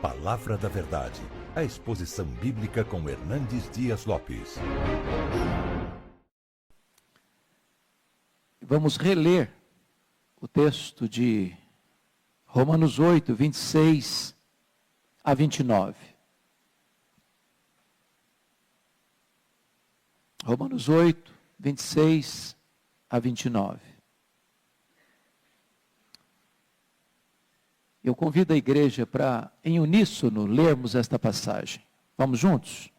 Palavra da Verdade, a exposição bíblica com Hernandes Dias Lopes. Vamos reler o texto de Romanos 8, 26 a 29. Romanos 8, 26 a 29. Eu convido a igreja para, em uníssono, lermos esta passagem. Vamos juntos?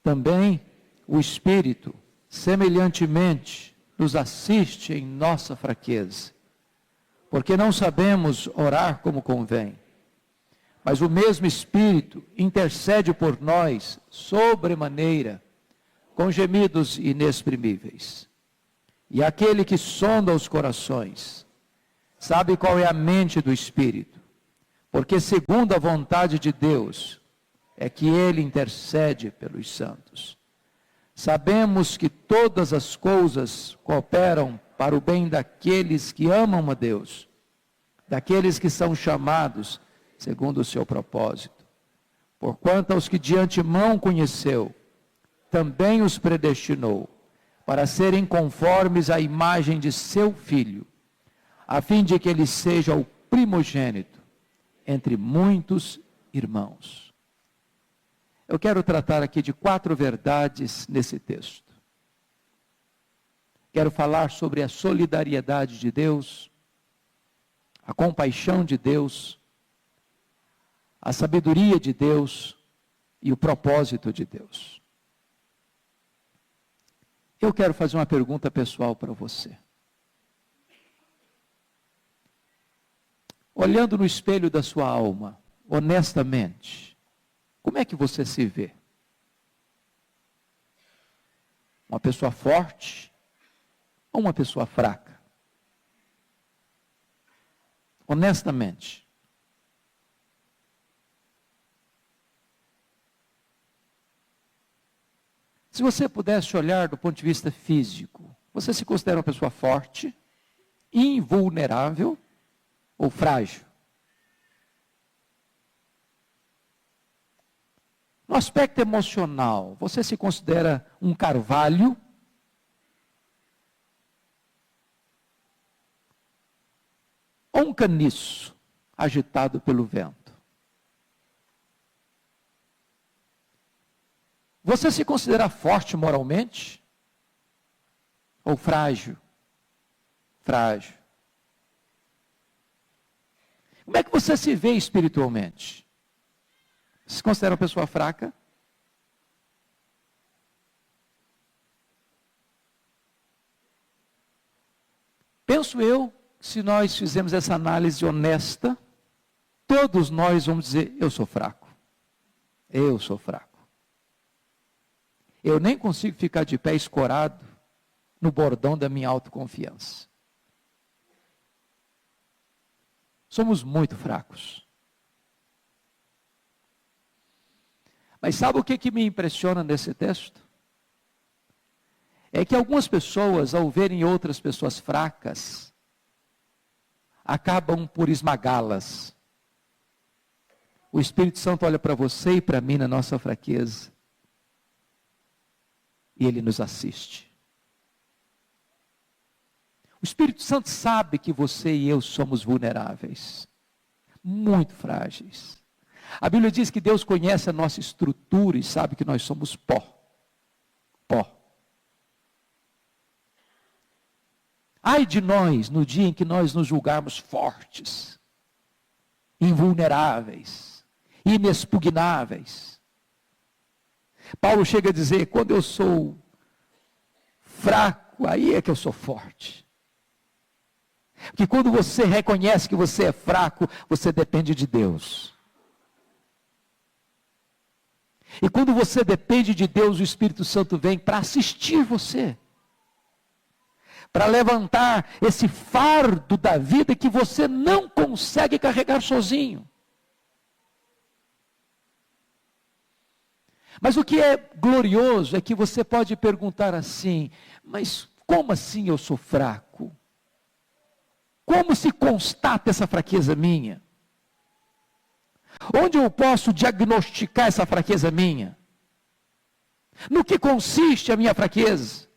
Também o Espírito, semelhantemente, nos assiste em nossa fraqueza, porque não sabemos orar como convém. Mas o mesmo Espírito intercede por nós, sobremaneira, com gemidos inexprimíveis. E aquele que sonda os corações, sabe qual é a mente do Espírito, porque segundo a vontade de Deus, é que Ele intercede pelos santos. Sabemos que todas as coisas cooperam para o bem daqueles que amam a Deus, daqueles que são chamados segundo o seu propósito. Porquanto aos que de antemão conheceu, também os predestinou, para serem conformes à imagem de seu Filho, a fim de que ele seja o primogênito entre muitos irmãos. Eu quero tratar aqui de 4 verdades nesse texto. Quero falar sobre a solidariedade de Deus, a compaixão de Deus, a sabedoria de Deus e o propósito de Deus. Eu quero fazer uma pergunta pessoal para você. Olhando no espelho da sua alma, honestamente, como é que você se vê? Uma pessoa forte ou uma pessoa fraca? Honestamente. Se você pudesse olhar do ponto de vista físico, você se considera uma pessoa forte, invulnerável ou frágil? No aspecto emocional, você se considera um carvalho? Ou um caniço agitado pelo vento? Você se considera forte moralmente? Ou frágil? Frágil. Como é que você se vê espiritualmente? Você se considera uma pessoa fraca? Penso eu, se nós fizermos essa análise honesta, todos nós vamos dizer, eu sou fraco. Eu sou fraco. Eu nem consigo ficar de pé escorado no bordão da minha autoconfiança. Somos muito fracos. Mas sabe o que me impressiona nesse texto? É que algumas pessoas, ao verem outras pessoas fracas, acabam por esmagá-las. O Espírito Santo olha para você e para mim na nossa fraqueza. E Ele nos assiste. O Espírito Santo sabe que você e eu somos vulneráveis, muito frágeis. A Bíblia diz que Deus conhece a nossa estrutura e sabe que nós somos pó. Pó. Ai de nós no dia em que nós nos julgarmos fortes, invulneráveis, inexpugnáveis. Paulo chega a dizer, quando eu sou fraco, aí é que eu sou forte. Porque quando você reconhece que você é fraco, você depende de Deus. E quando você depende de Deus, o Espírito Santo vem para assistir você. Para levantar esse fardo da vida que você não consegue carregar sozinho. Mas o que é glorioso é que você pode perguntar assim, mas como assim eu sou fraco? Como se constata essa fraqueza minha? Onde eu posso diagnosticar essa fraqueza minha? No que consiste a minha fraqueza?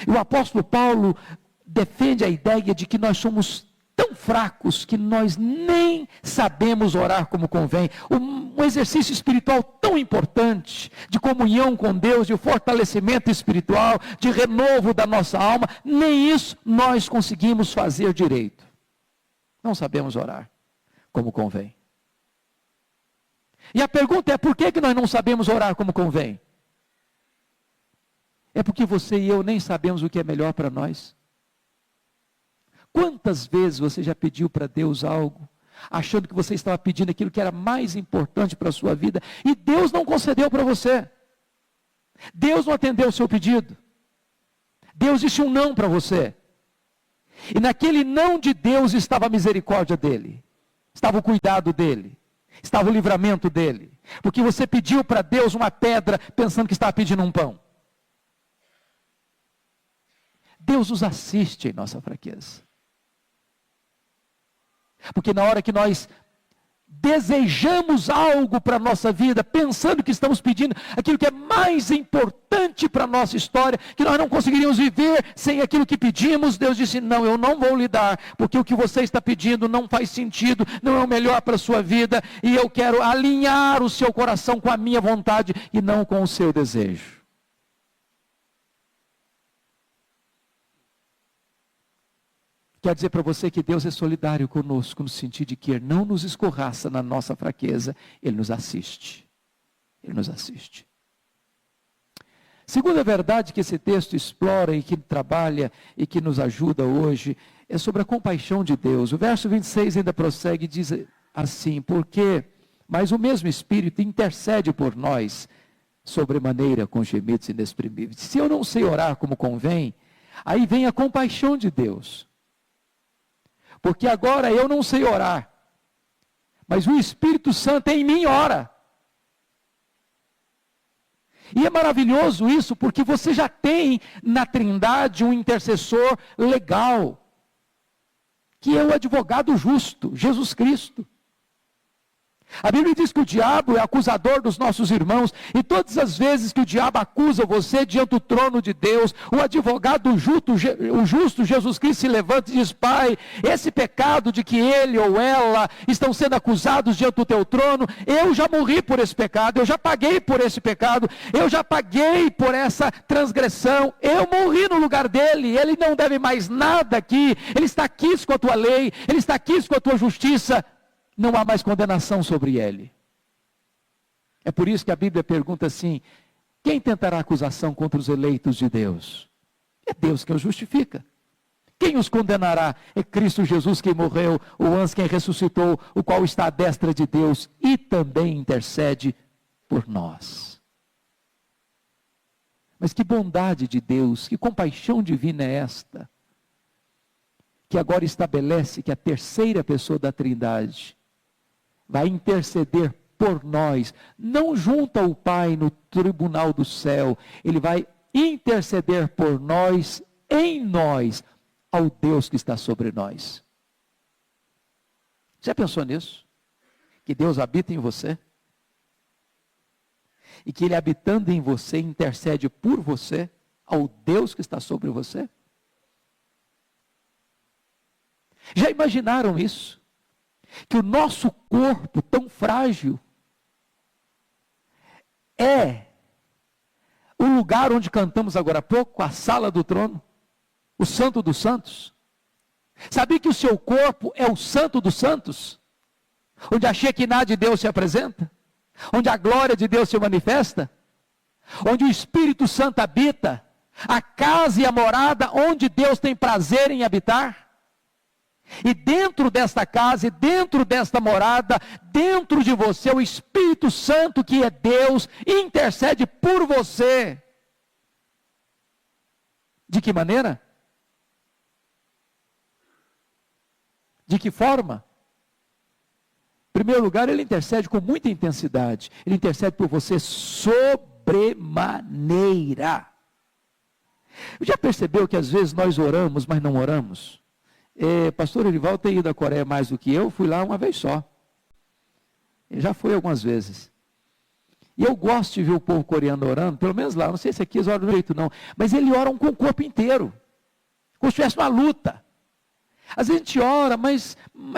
E o apóstolo Paulo defende a ideia de que nós somos tão fracos que nós nem sabemos orar como convém. Um exercício espiritual tão importante, de comunhão com Deus, de fortalecimento espiritual, de renovo da nossa alma, nem isso nós conseguimos fazer direito. Não sabemos orar como convém. E a pergunta é, por que nós não sabemos orar como convém? É porque você e eu nem sabemos o que é melhor para nós. Quantas vezes você já pediu para Deus algo, achando que você estava pedindo aquilo que era mais importante para a sua vida, e Deus não concedeu para você. Deus não atendeu o seu pedido. Deus disse um não para você. E naquele não de Deus estava a misericórdia dele, estava o cuidado dele, estava o livramento dele. Porque você pediu para Deus uma pedra, pensando que estava pedindo um pão. Deus nos assiste em nossa fraqueza. Porque na hora que nós desejamos algo para a nossa vida, pensando que estamos pedindo aquilo que é mais importante para a nossa história, que nós não conseguiríamos viver sem aquilo que pedimos, Deus disse, não, eu não vou lhe dar, porque o que você está pedindo não faz sentido, não é o melhor para a sua vida, e eu quero alinhar o seu coração com a minha vontade, e não com o seu desejo. Quer dizer para você que Deus é solidário conosco, no sentido de que Ele não nos escorraça na nossa fraqueza, Ele nos assiste. Ele nos assiste. Segunda verdade que esse texto explora e que trabalha e que nos ajuda hoje, é sobre a compaixão de Deus. O verso 26 ainda prossegue e diz assim, mas o mesmo Espírito intercede por nós, sobremaneira com gemidos inexprimíveis. Se eu não sei orar como convém, aí vem a compaixão de Deus. Porque agora eu não sei orar, mas o Espírito Santo em mim ora. E é maravilhoso isso, porque você já tem na Trindade um intercessor legal, que é o advogado justo, Jesus Cristo. A Bíblia diz que o diabo é acusador dos nossos irmãos, e todas as vezes que o diabo acusa você diante do trono de Deus, o advogado justo Jesus Cristo se levanta e diz, Pai, esse pecado de que ele ou ela estão sendo acusados diante do teu trono, eu já morri por esse pecado, eu já paguei por esse pecado, eu já paguei por essa transgressão, eu morri no lugar dele, ele não deve mais nada aqui, ele está aqui com a tua lei, ele está aqui com a tua justiça, não há mais condenação sobre ele. É por isso que a Bíblia pergunta assim, quem tentará acusação contra os eleitos de Deus? É Deus quem os justifica. Quem os condenará? É Cristo Jesus quem morreu, o anjo quem ressuscitou, o qual está à destra de Deus e também intercede por nós. Mas que bondade de Deus, que compaixão divina é esta, que agora estabelece que a terceira pessoa da Trindade vai interceder por nós, não junto ao Pai no tribunal do céu, ele vai interceder por nós, em nós, ao Deus que está sobre nós. Já pensou nisso? Que Deus habita em você? E que Ele habitando em você, intercede por você, ao Deus que está sobre você? Já imaginaram isso? Que o nosso corpo tão frágil é o lugar onde cantamos agora há pouco, a sala do trono, o santo dos santos. Sabia que o seu corpo é o santo dos santos? Onde a Shekinah de Deus se apresenta? Onde a glória de Deus se manifesta? Onde o Espírito Santo habita? A casa e a morada onde Deus tem prazer em habitar? E dentro desta casa, e dentro desta morada, dentro de você, o Espírito Santo, que é Deus, intercede por você. De que maneira? De que forma? Em primeiro lugar, Ele intercede com muita intensidade. Ele intercede por você sobremaneira. Já percebeu que às vezes nós oramos, mas não oramos? Pastor Erivaldo tem ido à Coreia mais do que eu, fui lá uma vez só. Ele já foi algumas vezes. E eu gosto de ver o povo coreano orando, pelo menos lá, não sei se aqui eles oram do jeito não, mas eles oram com o corpo inteiro, como se tivesse uma luta. Às vezes a gente ora, mas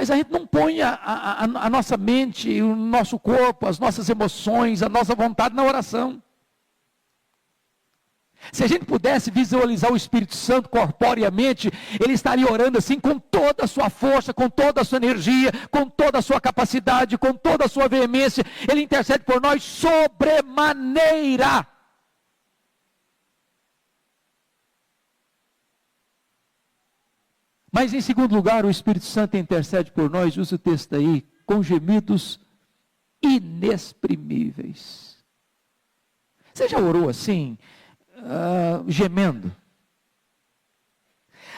a gente não põe a nossa mente, o nosso corpo, as nossas emoções, a nossa vontade na oração. Se a gente pudesse visualizar o Espírito Santo corporeamente, ele estaria orando assim com toda a sua força, com toda a sua energia, com toda a sua capacidade, com toda a sua veemência. Ele intercede por nós sobremaneira. Mas em segundo lugar, o Espírito Santo intercede por nós, usa o texto aí, com gemidos inexprimíveis. Você já orou assim, gemendo?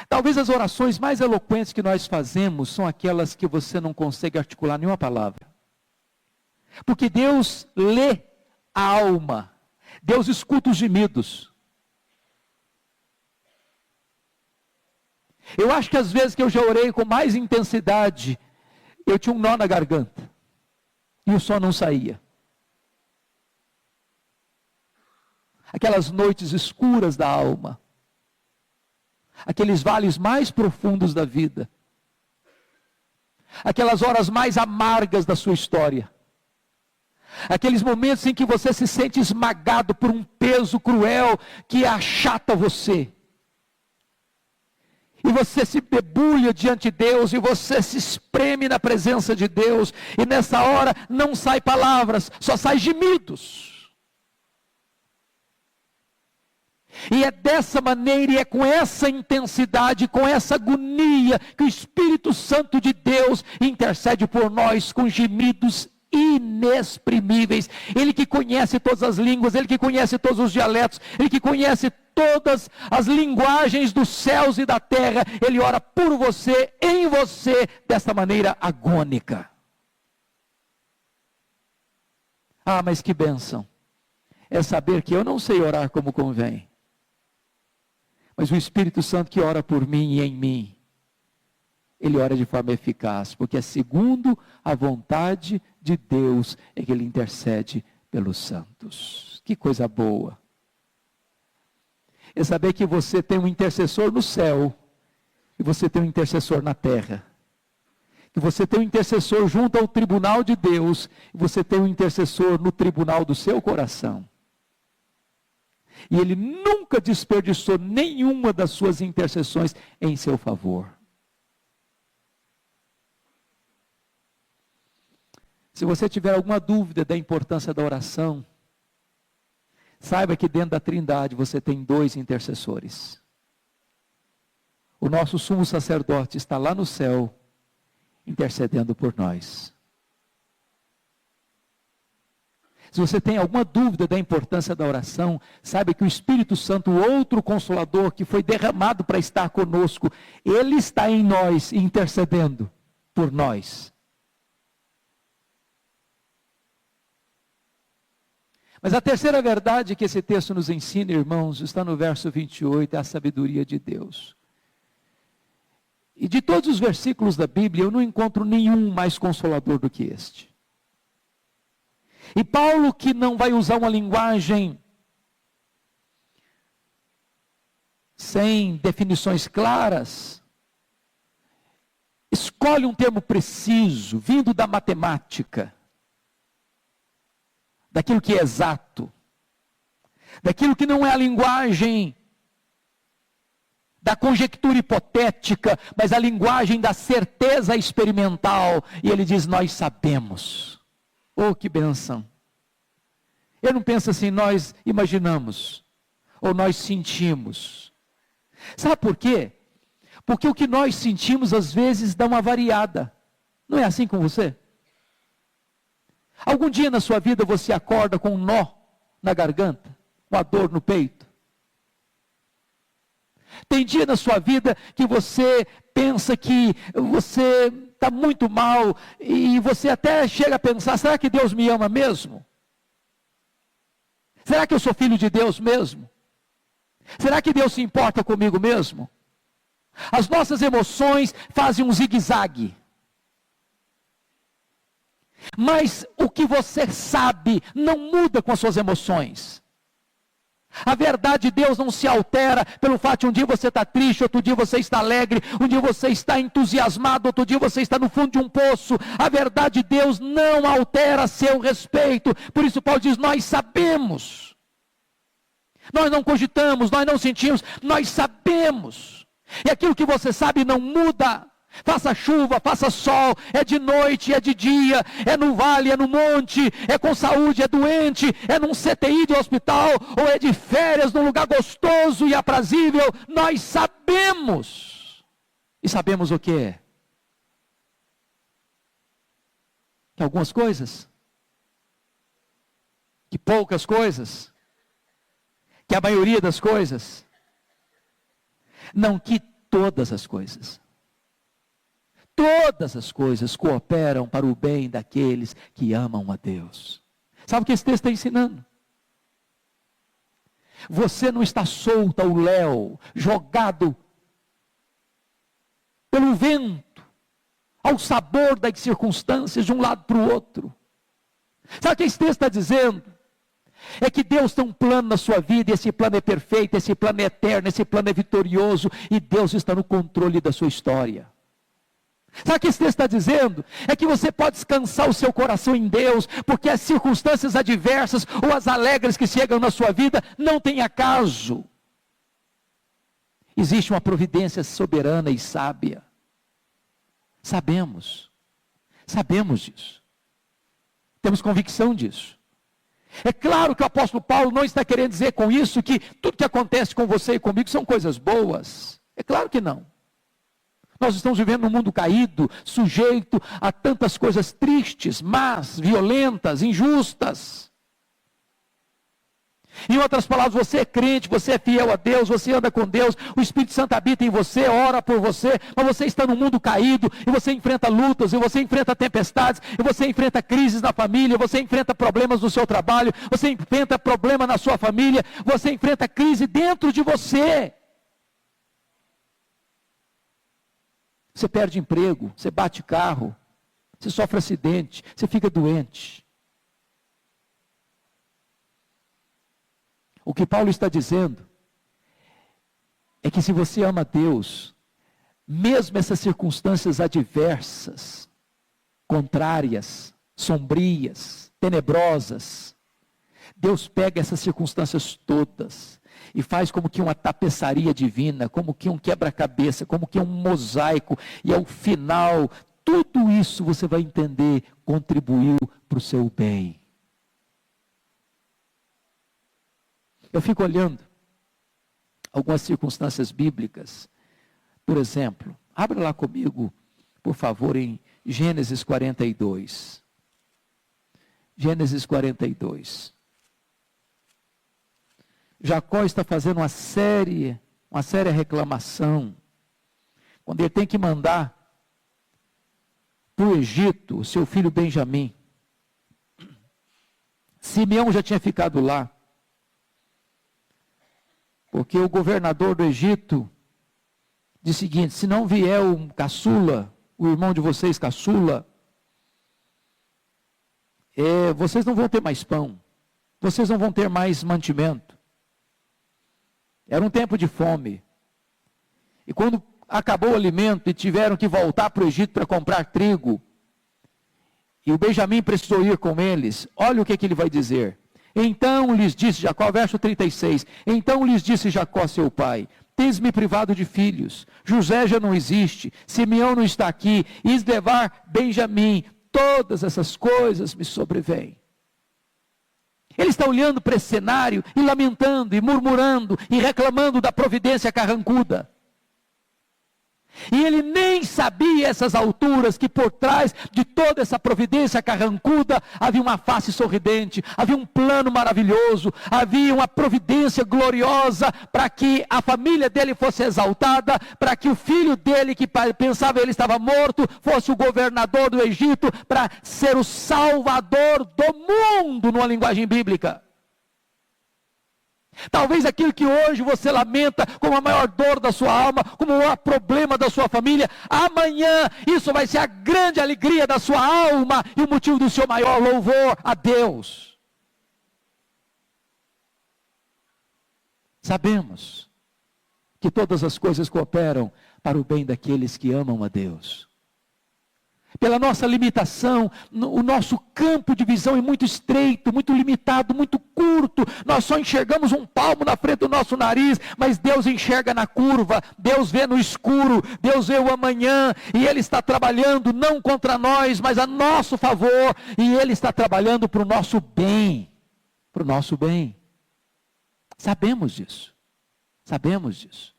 Talvez as orações mais eloquentes que nós fazemos são aquelas que você não consegue articular nenhuma palavra. Porque Deus lê a alma, Deus escuta os gemidos. Eu acho que às vezes que eu já orei com mais intensidade, eu tinha um nó na garganta, e o som não saía. Aquelas noites escuras da alma, aqueles vales mais profundos da vida, aquelas horas mais amargas da sua história, aqueles momentos em que você se sente esmagado por um peso cruel que achata você, e você se debulha diante de Deus, e você se espreme na presença de Deus, e nessa hora não sai palavras, só sai gemidos. E é dessa maneira, e é com essa intensidade, com essa agonia, que o Espírito Santo de Deus intercede por nós com gemidos inexprimíveis. Ele que conhece todas as línguas, Ele que conhece todos os dialetos, Ele que conhece todas as linguagens dos céus e da terra, Ele ora por você, em você, desta maneira agônica. Ah, mas que bênção é saber que eu não sei orar como convém, mas o Espírito Santo que ora por mim e em mim, Ele ora de forma eficaz, porque é segundo a vontade de Deus é que Ele intercede pelos santos. Que coisa boa é saber que você tem um intercessor no céu, e você tem um intercessor na terra, que você tem um intercessor junto ao tribunal de Deus, e você tem um intercessor no tribunal do seu coração. E Ele nunca desperdiçou nenhuma das suas intercessões em seu favor. Se você tiver alguma dúvida da importância da oração, saiba que dentro da Trindade você tem 2 intercessores. O nosso sumo sacerdote está lá no céu, intercedendo por nós. Se você tem alguma dúvida da importância da oração, saiba que o Espírito Santo, o outro Consolador que foi derramado para estar conosco, Ele está em nós, intercedendo por nós. Mas a terceira verdade que esse texto nos ensina, irmãos, está no verso 28, é a sabedoria de Deus. E de todos os versículos da Bíblia, eu não encontro nenhum mais consolador do que este. E Paulo, que não vai usar uma linguagem sem definições claras, escolhe um termo preciso, vindo da matemática, daquilo que é exato, daquilo que não é a linguagem da conjectura hipotética, mas a linguagem da certeza experimental. E ele diz: nós sabemos. Oh, que bênção! Eu não penso assim, nós imaginamos, ou nós sentimos. Sabe por quê? Porque o que nós sentimos às vezes dá uma variada. Não é assim com você? Algum dia na sua vida você acorda com um nó na garganta, uma dor no peito? Tem dia na sua vida que você pensa que você está muito mal, e você até chega a pensar: será que Deus me ama mesmo? Será que eu sou filho de Deus mesmo? Será que Deus se importa comigo mesmo? As nossas emoções fazem um zigue-zague. Mas o que você sabe não muda com as suas emoções. A verdade de Deus não se altera pelo fato de um dia você está triste, outro dia você está alegre, um dia você está entusiasmado, outro dia você está no fundo de um poço. A verdade de Deus não altera a seu respeito. Por isso Paulo diz, nós sabemos. Nós não cogitamos, nós não sentimos, nós sabemos. E aquilo que você sabe não muda. Faça chuva, faça sol, é de noite, é de dia, é no vale, é no monte, é com saúde, é doente, é num CTI de hospital, ou é de férias num lugar gostoso e aprazível, nós sabemos. E sabemos o quê? Que algumas coisas, que poucas coisas, que a maioria das coisas, não que todas as coisas. Todas as coisas cooperam para o bem daqueles que amam a Deus. Sabe o que esse texto está ensinando? Você não está solto ao léu, jogado pelo vento, ao sabor das circunstâncias de um lado para o outro. Sabe o que esse texto está dizendo? É que Deus tem um plano na sua vida, e esse plano é perfeito, esse plano é eterno, esse plano é vitorioso, e Deus está no controle da sua história. Sabe o que esse texto está dizendo? É que você pode descansar o seu coração em Deus, porque as circunstâncias adversas ou as alegres que chegam na sua vida não têm acaso. Existe uma providência soberana e sábia. Sabemos disso. Temos convicção disso. É claro que o apóstolo Paulo não está querendo dizer com isso que tudo que acontece com você e comigo são coisas boas. É claro que não. Nós estamos vivendo num mundo caído, sujeito a tantas coisas tristes, más, violentas, injustas. Em outras palavras, você é crente, você é fiel a Deus, você anda com Deus, o Espírito Santo habita em você, ora por você, mas você está num mundo caído, e você enfrenta lutas, e você enfrenta tempestades, e você enfrenta crises na família, você enfrenta problemas no seu trabalho, você enfrenta problema na sua família, você enfrenta crise dentro de você. Você perde emprego, você bate carro, você sofre acidente, você fica doente. O que Paulo está dizendo é que se você ama Deus, mesmo essas circunstâncias adversas, contrárias, sombrias, tenebrosas, Deus pega essas circunstâncias todas e faz como que uma tapeçaria divina, como que um quebra-cabeça, como que um mosaico, e ao final, tudo isso você vai entender, contribuiu para o seu bem. Eu fico olhando algumas circunstâncias bíblicas. Por exemplo, abra lá comigo, por favor, em Gênesis 42. Gênesis 42. Jacó está fazendo uma séria reclamação, quando ele tem que mandar para o Egito o seu filho Benjamim. Simeão já tinha ficado lá, porque o governador do Egito disse o seguinte: se não vier o caçula, o irmão de vocês caçula, vocês não vão ter mais pão, vocês não vão ter mais mantimento. Era um tempo de fome. E quando acabou o alimento e tiveram que voltar para o Egito para comprar trigo, e o Benjamim precisou ir com eles, olha o que ele vai dizer. Então lhes disse Jacó, verso 36, então lhes disse Jacó seu pai: tens-me privado de filhos, José já não existe, Simeão não está aqui, is levar Benjamim, todas essas coisas me sobrevêm. Ele está olhando para esse cenário e lamentando, e murmurando, e reclamando da providência carrancuda. E ele nem sabia essas alturas que por trás de toda essa providência carrancuda havia uma face sorridente, havia um plano maravilhoso, havia uma providência gloriosa para que a família dele fosse exaltada, para que o filho dele, que pensava ele estava morto, fosse o governador do Egito, para ser o salvador do mundo, numa linguagem bíblica. Talvez aquilo que hoje você lamenta como a maior dor da sua alma, como o maior problema da sua família, amanhã isso vai ser a grande alegria da sua alma e o motivo do seu maior louvor a Deus. Sabemos que todas as coisas cooperam para o bem daqueles que amam a Deus. Pela nossa limitação, o nosso campo de visão é muito estreito, muito limitado, muito curto. Nós só enxergamos um palmo na frente do nosso nariz, mas Deus enxerga na curva, Deus vê no escuro, Deus vê o amanhã, e Ele está trabalhando não contra nós, mas a nosso favor, e Ele está trabalhando para o nosso bem, para o nosso bem. Sabemos disso, sabemos disso.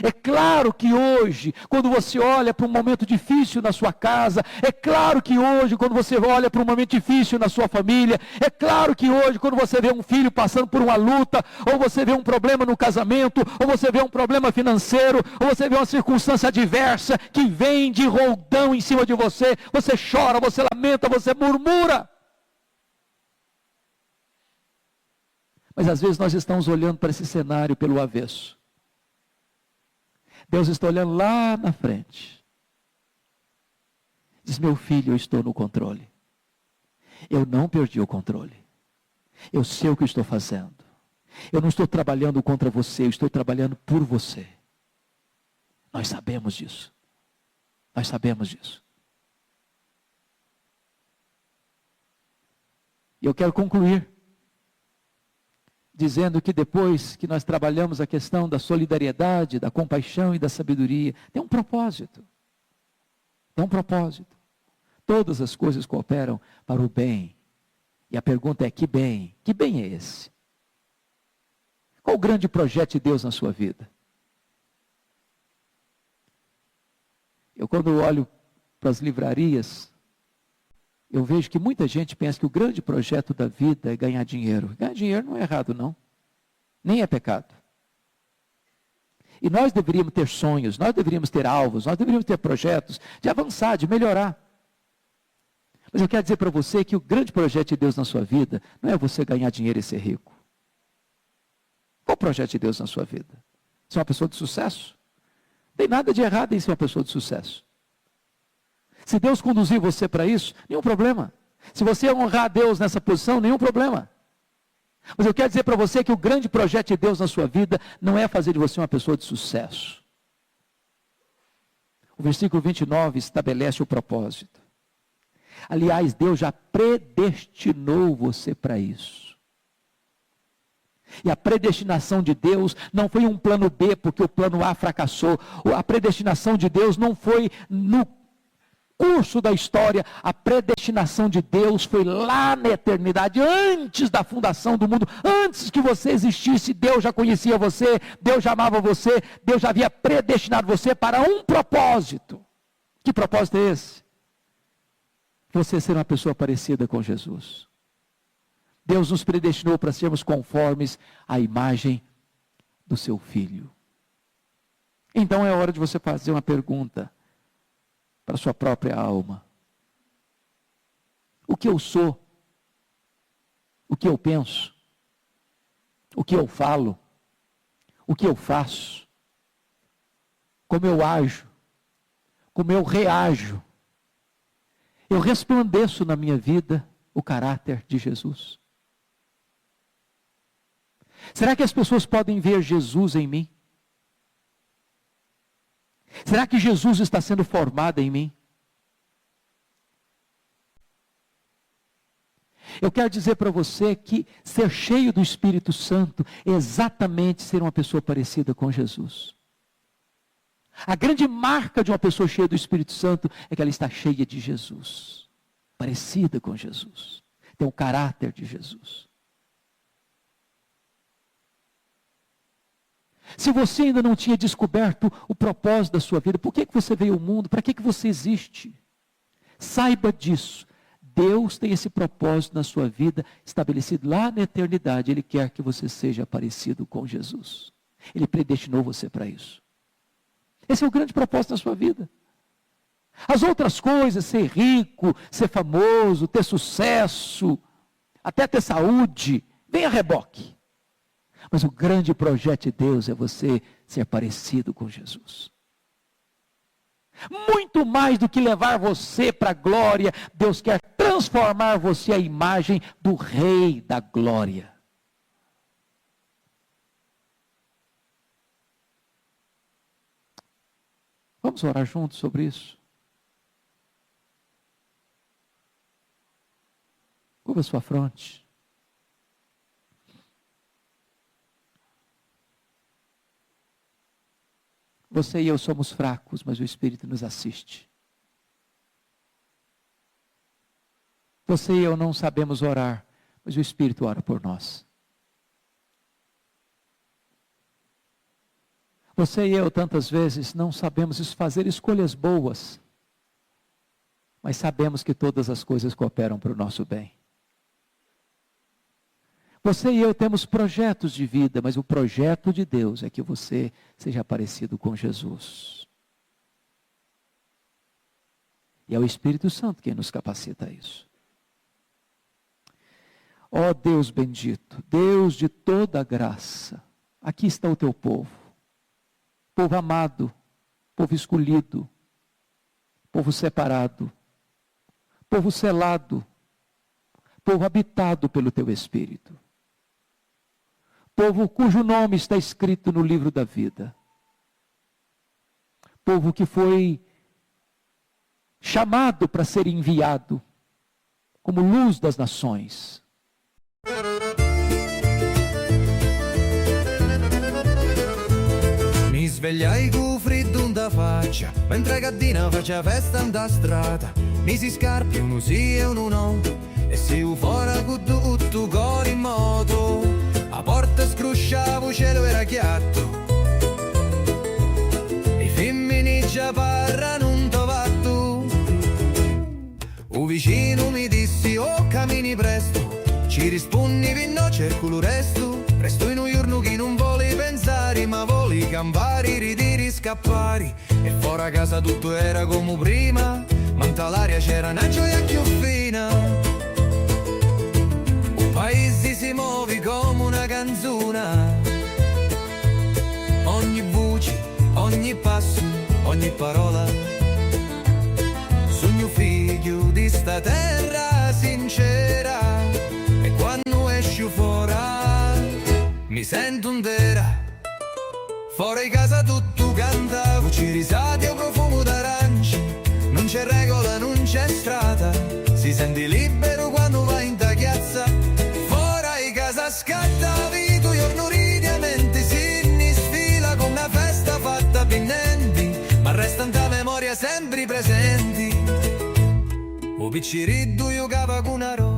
É claro que hoje, quando você olha para um momento difícil na sua casa, é claro que hoje, quando você olha para um momento difícil na sua família, é claro que hoje, quando você vê um filho passando por uma luta, ou você vê um problema no casamento, ou você vê um problema financeiro, ou você vê uma circunstância adversa que vem de roldão em cima de você, você chora, você lamenta, você murmura. Mas às vezes nós estamos olhando para esse cenário pelo avesso. Deus está olhando lá na frente. Diz: meu filho, eu estou no controle. Eu não perdi o controle. Eu sei o que estou fazendo. Eu não estou trabalhando contra você, eu estou trabalhando por você. Nós sabemos disso. Nós sabemos disso. E eu quero concluir dizendo que depois que nós trabalhamos a questão da solidariedade, da compaixão e da sabedoria, tem um propósito. Tem um propósito. Todas as coisas cooperam para o bem. E a pergunta é: que bem? Que bem é esse? Qual o grande projeto de Deus na sua vida? Eu, quando olho para as livrarias, eu vejo que muita gente pensa que o grande projeto da vida é ganhar dinheiro. Ganhar dinheiro não é errado, não. Nem é pecado. E nós deveríamos ter sonhos, nós deveríamos ter alvos, nós deveríamos ter projetos de avançar, de melhorar. Mas eu quero dizer para você que o grande projeto de Deus na sua vida não é você ganhar dinheiro e ser rico. Qual o projeto de Deus na sua vida? Ser uma pessoa de sucesso? Não tem nada de errado em ser uma pessoa de sucesso. Se Deus conduzir você para isso, nenhum problema. Se você honrar a Deus nessa posição, nenhum problema. Mas eu quero dizer para você que o grande projeto de Deus na sua vida não é fazer de você uma pessoa de sucesso. O versículo 29 estabelece o propósito. Aliás, Deus já predestinou você para isso. E a predestinação de Deus não foi um plano B porque o plano A fracassou. A predestinação de Deus não foi no curso da história. A predestinação de Deus foi lá na eternidade, antes da fundação do mundo, antes que você existisse. Deus já conhecia você, Deus já amava você, Deus já havia predestinado você para um propósito. Que propósito é esse? Você ser uma pessoa parecida com Jesus. Deus nos predestinou para sermos conformes à imagem do seu Filho. Então é hora de você fazer uma pergunta para a sua própria alma. O que eu sou? O que eu penso? O que eu falo? O que eu faço? Como eu ajo? Como eu reajo? Eu resplandeço na minha vida o caráter de Jesus? Será que as pessoas podem ver Jesus em mim? Será que Jesus está sendo formado em mim? Eu quero dizer para você que ser cheio do Espírito Santo é exatamente ser uma pessoa parecida com Jesus. A grande marca de uma pessoa cheia do Espírito Santo é que ela está cheia de Jesus. Parecida com Jesus. Tem o caráter de Jesus. Se você ainda não tinha descoberto o propósito da sua vida, por que você veio ao mundo? Para que você existe? Saiba disso. Deus tem esse propósito na sua vida estabelecido lá na eternidade. Ele quer que você seja parecido com Jesus. Ele predestinou você para isso. Esse é o grande propósito da sua vida. As outras coisas, ser rico, ser famoso, ter sucesso, até ter saúde, vem a reboque. Mas o grande projeto de Deus é você ser parecido com Jesus. Muito mais do que levar você para a glória, Deus quer transformar você à imagem do Rei da Glória. Vamos orar juntos sobre isso? Curva sua fronte. Você e eu somos fracos, mas o Espírito nos assiste. Você e eu não sabemos orar, mas o Espírito ora por nós. Você e eu tantas vezes não sabemos fazer escolhas boas, mas sabemos que todas as coisas cooperam para o nosso bem. Você e eu temos projetos de vida, mas o projeto de Deus é que você seja parecido com Jesus. E é o Espírito Santo quem nos capacita a isso. Ó Deus bendito, Deus de toda graça, aqui está o teu povo. Povo amado, povo escolhido, povo separado, povo selado, povo habitado pelo teu Espírito. Povo cujo nome está escrito no livro da vida. Povo que foi chamado para ser enviado como luz das nações. Mi svegliai con freddo da faccia, mentre Gaddina faceva festa da strada. Misi scarpe, uno sì e uno no, e si fuori con tutto cori in moto. A porta scrusciavo, cielo era chiatto, i femmini già parlano un tovatto. Un vicino mi dissi, oh cammini presto, ci rispondi no, cerco lo resto. Presto in un giorno che non vuole pensare, ma vuole campare, ridere, scappare. E fuori a casa tutto era come prima, ma in l'aria c'era una gioia più fina. Un paese si muove come una canzone, ogni voce, ogni passo, ogni parola. Sogno figlio di sta terra sincera, e quando esci fuori mi sento intera. Fuori casa tutto canta, voci risate o profumo d'arancia. Non c'è regola, non c'è strada, si sente libero quando vai in tagliazza. Fuori casa scatta vita, giorno ridi a mente, si sfila con una festa fatta pinnenti, ma restano da memoria sempre presenti. O picciriddu giocava con una rosa,